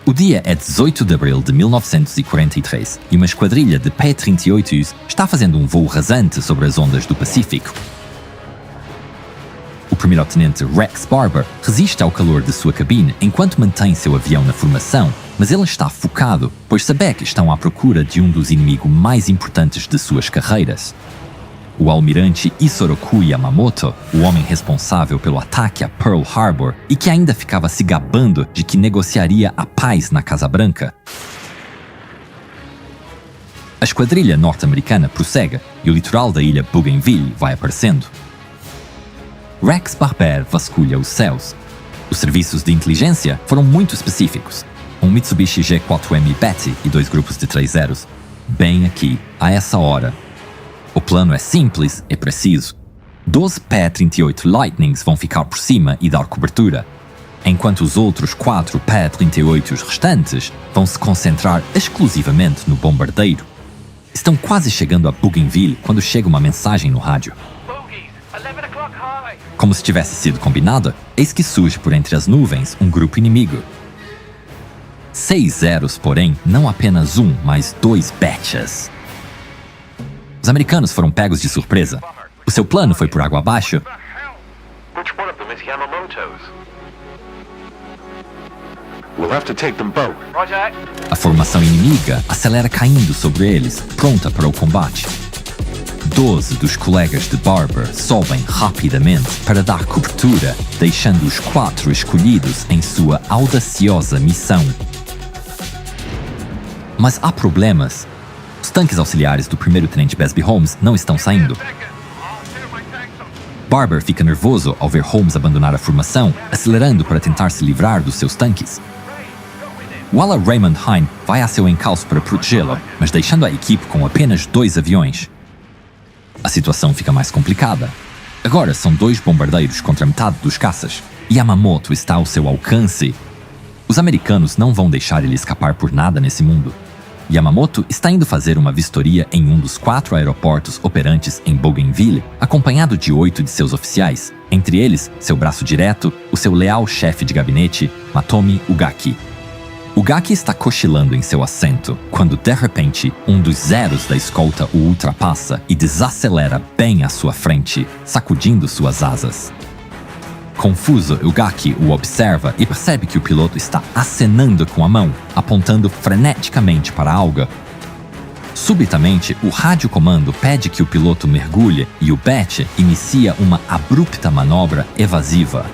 O dia é 18 de abril de 1943 e uma esquadrilha de P-38s está fazendo um voo rasante sobre as ondas do Pacífico. O primeiro-tenente Rex Barber resiste ao calor de sua cabine enquanto mantém seu avião na formação, mas ele está focado, pois sabe que estão à procura de um dos inimigos mais importantes de suas carreiras. O almirante Isoroku Yamamoto, o homem responsável pelo ataque a Pearl Harbor e que ainda ficava se gabando de que negociaria a paz na Casa Branca. A esquadrilha norte-americana prossegue e o litoral da ilha Bougainville vai aparecendo. Rex Barber vasculha os céus. Os serviços de inteligência foram muito específicos. Um Mitsubishi G4M Betty e 2 grupos de 3 zeros. Bem aqui, a essa hora. O plano é simples e preciso. 12 P-38 Lightnings vão ficar por cima e dar cobertura, enquanto os outros 4 P-38s restantes vão se concentrar exclusivamente no bombardeiro. Estão quase chegando a Bougainville quando chega uma mensagem no rádio. Como se tivesse sido combinado, eis que surge por entre as nuvens um grupo inimigo. 6 zeros, porém, não apenas um, mas 2 Betchas. Os americanos foram pegos de surpresa. O seu plano foi por água abaixo. A formação inimiga acelera caindo sobre eles, pronta para o combate. 12 dos colegas de Barber sobem rapidamente para dar cobertura, deixando os 4 escolhidos em sua audaciosa missão. Mas há problemas. Os tanques auxiliares do primeiro-tenente Besby Holmes não estão saindo. Barber fica nervoso ao ver Holmes abandonar a formação, acelerando para tentar se livrar dos seus tanques. Walla Raymond Hine vai a seu encalço para protegê-lo, mas deixando a equipe com apenas 2 aviões. A situação fica mais complicada. Agora são 2 bombardeiros contra metade dos caças. Yamamoto está ao seu alcance. Os americanos não vão deixar ele escapar por nada nesse mundo. Yamamoto está indo fazer uma vistoria em um dos 4 aeroportos operantes em Bougainville, acompanhado de 8 de seus oficiais, entre eles seu braço direto, o seu leal chefe de gabinete, Matomi Ugaki. Ugaki está cochilando em seu assento, quando de repente um dos zeros da escolta o ultrapassa e desacelera bem à sua frente, sacudindo suas asas. Confuso, Ugaki o observa e percebe que o piloto está acenando com a mão, apontando freneticamente para algo. Subitamente, o rádio-comando pede que o piloto mergulhe e o Bet inicia uma abrupta manobra evasiva.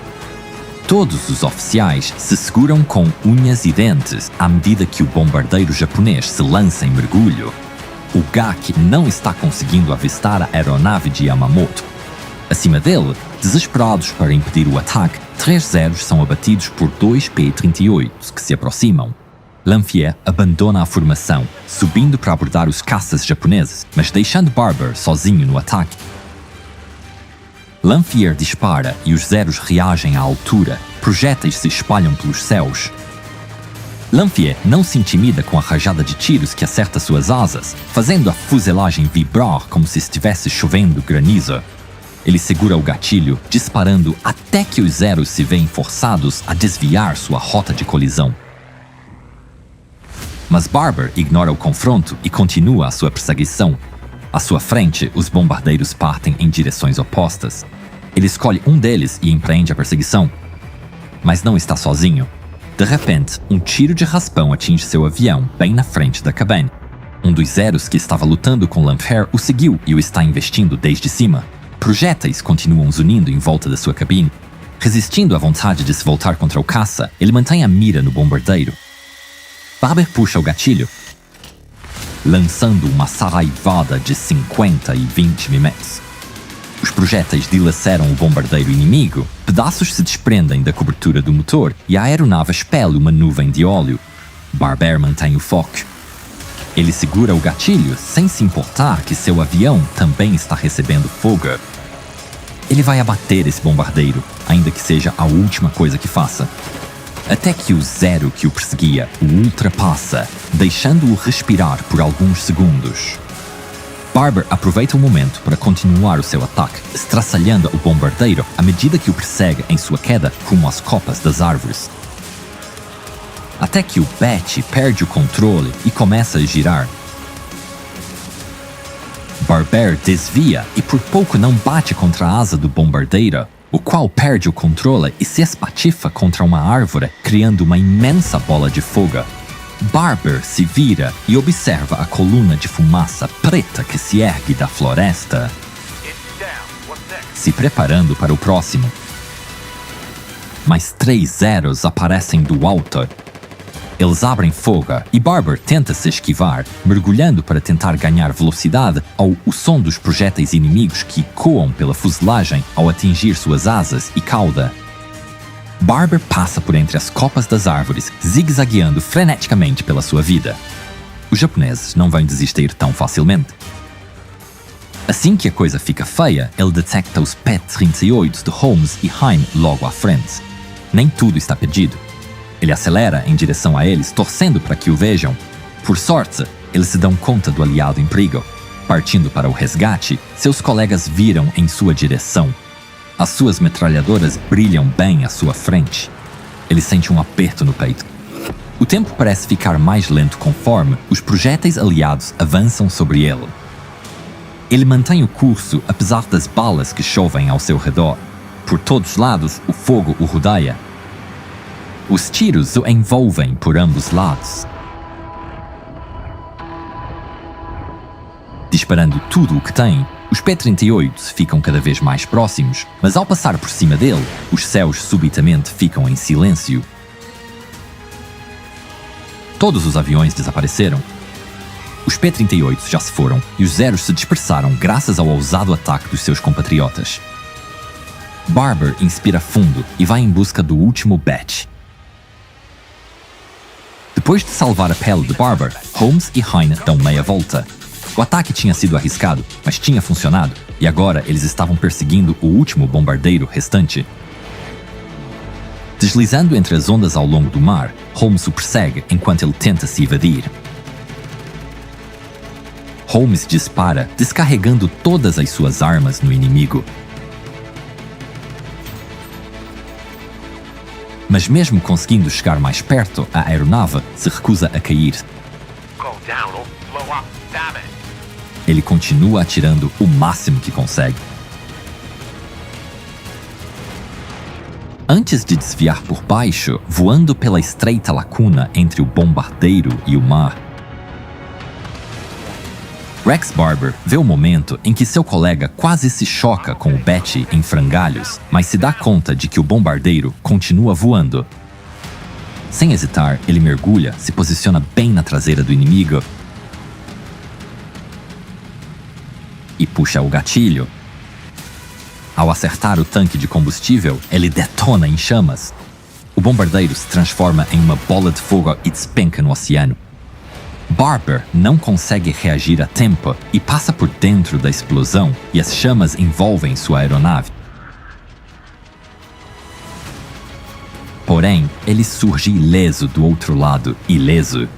Todos os oficiais se seguram com unhas e dentes à medida que o bombardeiro japonês se lança em mergulho. Ugaki não está conseguindo avistar a aeronave de Yamamoto. Acima dele, desesperados para impedir o ataque, 3 zeros são abatidos por 2 P-38s que se aproximam. Lanphier abandona a formação, subindo para abordar os caças japoneses, mas deixando Barber sozinho no ataque. Lanphier dispara e os zeros reagem à altura. Projéteis se espalham pelos céus. Lanphier não se intimida com a rajada de tiros que acerta suas asas, fazendo a fuselagem vibrar como se estivesse chovendo granizo. Ele segura o gatilho, disparando até que os zeros se veem forçados a desviar sua rota de colisão. Mas Barber ignora o confronto e continua a sua perseguição. À sua frente, os bombardeiros partem em direções opostas. Ele escolhe um deles e empreende a perseguição. Mas não está sozinho. De repente, um tiro de raspão atinge seu avião bem na frente da cabine. Um dos zeros que estava lutando com Lanphier o seguiu e o está investindo desde cima. Projéteis continuam zunindo em volta da sua cabine. Resistindo à vontade de se voltar contra o caça, ele mantém a mira no bombardeiro. Barber puxa o gatilho, lançando uma saraivada de 50 e 20 mm. Os projéteis dilaceram o bombardeiro inimigo, pedaços se desprendem da cobertura do motor e a aeronave expele uma nuvem de óleo. Barber mantém o foco. Ele segura o gatilho sem se importar que seu avião também está recebendo fogo. Ele vai abater esse bombardeiro, ainda que seja a última coisa que faça. Até que o zero que o perseguia o ultrapassa, deixando-o respirar por alguns segundos. Barber aproveita o momento para continuar o seu ataque, estraçalhando o bombardeiro à medida que o persegue em sua queda rumo às copas das árvores. até que o Betty perde o controle e começa a girar. Barber desvia e por pouco não bate contra a asa do bombardeiro, o qual perde o controle e se espatifa contra uma árvore, criando uma imensa bola de fogo. Barber se vira e observa a coluna de fumaça preta que se ergue da floresta, se preparando para o próximo. Mas 3 zeros aparecem do alto. Eles abrem fogo e Barber tenta se esquivar, mergulhando para tentar ganhar velocidade ao som dos projéteis inimigos que ecoam pela fuselagem ao atingir suas asas e cauda. Barber passa por entre as copas das árvores, zigue-zagueando freneticamente pela sua vida. Os japoneses não vão desistir tão facilmente. Assim que a coisa fica feia, ele detecta os P-38 de Holmes e Hine logo à frente. Nem tudo está perdido. Ele acelera em direção a eles, torcendo para que o vejam. Por sorte, eles se dão conta do aliado em perigo. Partindo para o resgate, seus colegas viram em sua direção. As suas metralhadoras brilham bem à sua frente. Ele sente um aperto no peito. O tempo parece ficar mais lento conforme os projéteis aliados avançam sobre ele. Ele mantém o curso apesar das balas que chovem ao seu redor. Por todos os lados, o fogo o rodeia. Os tiros o envolvem por ambos lados. Disparando tudo o que tem, os P-38 ficam cada vez mais próximos, mas ao passar por cima dele, os céus subitamente ficam em silêncio. Todos os aviões desapareceram. Os P-38 já se foram e os Zeros se dispersaram graças ao ousado ataque dos seus compatriotas. Barber inspira fundo e vai em busca do último Betty. Depois de salvar a pele de Barber, Holmes e Hine dão meia volta. O ataque tinha sido arriscado, mas tinha funcionado, e agora eles estavam perseguindo o último bombardeiro restante. Deslizando entre as ondas ao longo do mar, Holmes o persegue enquanto ele tenta se evadir. Holmes dispara, descarregando todas as suas armas no inimigo. Mas mesmo conseguindo chegar mais perto, a aeronave se recusa a cair. Ele continua atirando o máximo que consegue. Antes de desviar por baixo, voando pela estreita lacuna entre o bombardeiro e o mar, Rex Barber vê o momento em que seu colega quase se choca com o Betty em frangalhos, mas se dá conta de que o bombardeiro continua voando. Sem hesitar, ele mergulha, se posiciona bem na traseira do inimigo e puxa o gatilho. Ao acertar o tanque de combustível, ele detona em chamas. O bombardeiro se transforma em uma bola de fogo e despenca no oceano. Barber não consegue reagir a tempo e passa por dentro da explosão e as chamas envolvem sua aeronave. Porém, ele surge ileso do outro lado, ileso.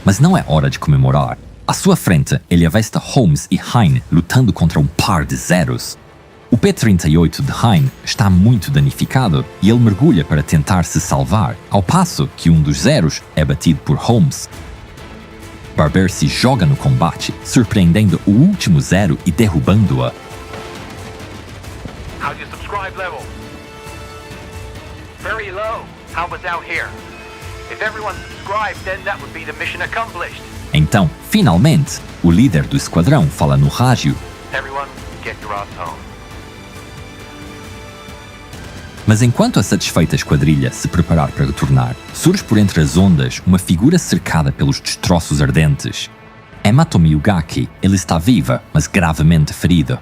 Mas não é hora de comemorar. À sua frente, ele avista Holmes e Hine lutando contra um par de Zeros. O P-38 de Hine está muito danificado e ele mergulha para tentar se salvar, ao passo que um dos Zeros é batido por Holmes. Barber se joga no combate, surpreendendo o último Zero e derrubando-a. How's your subscribe level? Very low. How about out here? If everyone subscribed, then that would be the mission accomplished. Então, finalmente, o líder do esquadrão fala no rádio. Everyone, get your ass home. Mas enquanto a satisfeita esquadrilha se preparar para retornar, surge por entre as ondas uma figura cercada pelos destroços ardentes. É Matomi Ugaki. Ele está viva, mas gravemente ferido.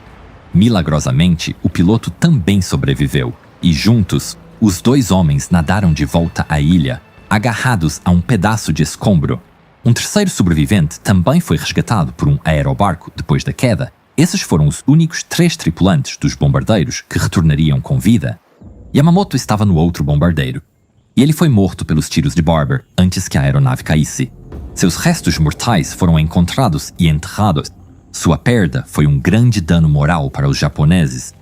Milagrosamente, o piloto também sobreviveu, e juntos, os dois homens nadaram de volta à ilha, agarrados a um pedaço de escombro. Um terceiro sobrevivente também foi resgatado por um aerobarco depois da queda. Esses foram os únicos 3 tripulantes dos bombardeiros que retornariam com vida. Yamamoto estava no outro bombardeiro, e ele foi morto pelos tiros de Barber antes que a aeronave caísse. Seus restos mortais foram encontrados e enterrados. Sua perda foi um grande dano moral para os japoneses.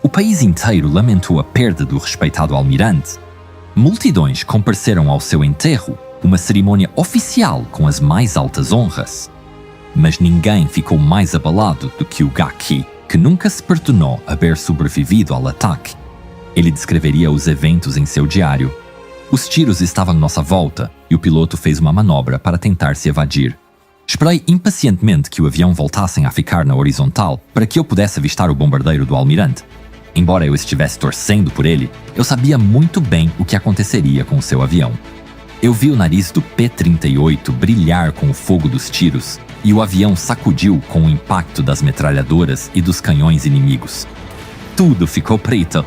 O país inteiro lamentou a perda do respeitado almirante. Multidões compareceram ao seu enterro, uma cerimônia oficial com as mais altas honras. Mas ninguém ficou mais abalado do que o Gaki, que nunca se perdonou haver sobrevivido ao ataque. Ele descreveria os eventos em seu diário. Os tiros estavam à nossa volta e o piloto fez uma manobra para tentar se evadir. Esperei impacientemente que o avião voltasse a ficar na horizontal para que eu pudesse avistar o bombardeiro do almirante. Embora eu estivesse torcendo por ele, eu sabia muito bem o que aconteceria com o seu avião. Eu vi o nariz do P-38 brilhar com o fogo dos tiros e o avião sacudiu com o impacto das metralhadoras e dos canhões inimigos. Tudo ficou preto.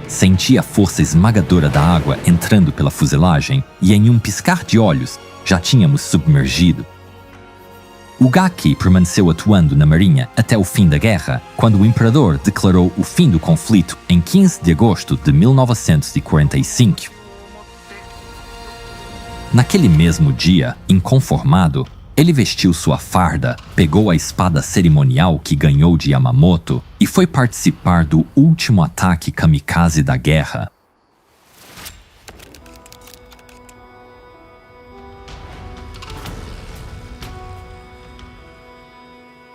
Senti a força esmagadora da água entrando pela fuselagem e em um piscar de olhos já tínhamos submergido. O Gaki permaneceu atuando na Marinha até o fim da guerra, quando o imperador declarou o fim do conflito em 15 de agosto de 1945. Naquele mesmo dia, inconformado, ele vestiu sua farda, pegou a espada cerimonial que ganhou de Yamamoto e foi participar do último ataque kamikaze da guerra.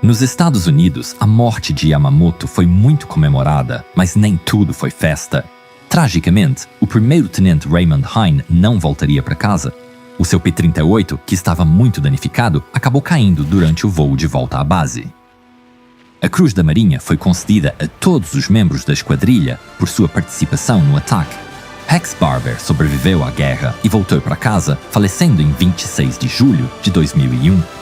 Nos Estados Unidos, a morte de Yamamoto foi muito comemorada, mas nem tudo foi festa. Tragicamente, o primeiro-tenente Raymond Hine não voltaria para casa. O seu P-38, que estava muito danificado, acabou caindo durante o voo de volta à base. A Cruz da Marinha foi concedida a todos os membros da esquadrilha por sua participação no ataque. Rex Barber sobreviveu à guerra e voltou para casa, falecendo em 26 de julho de 2001.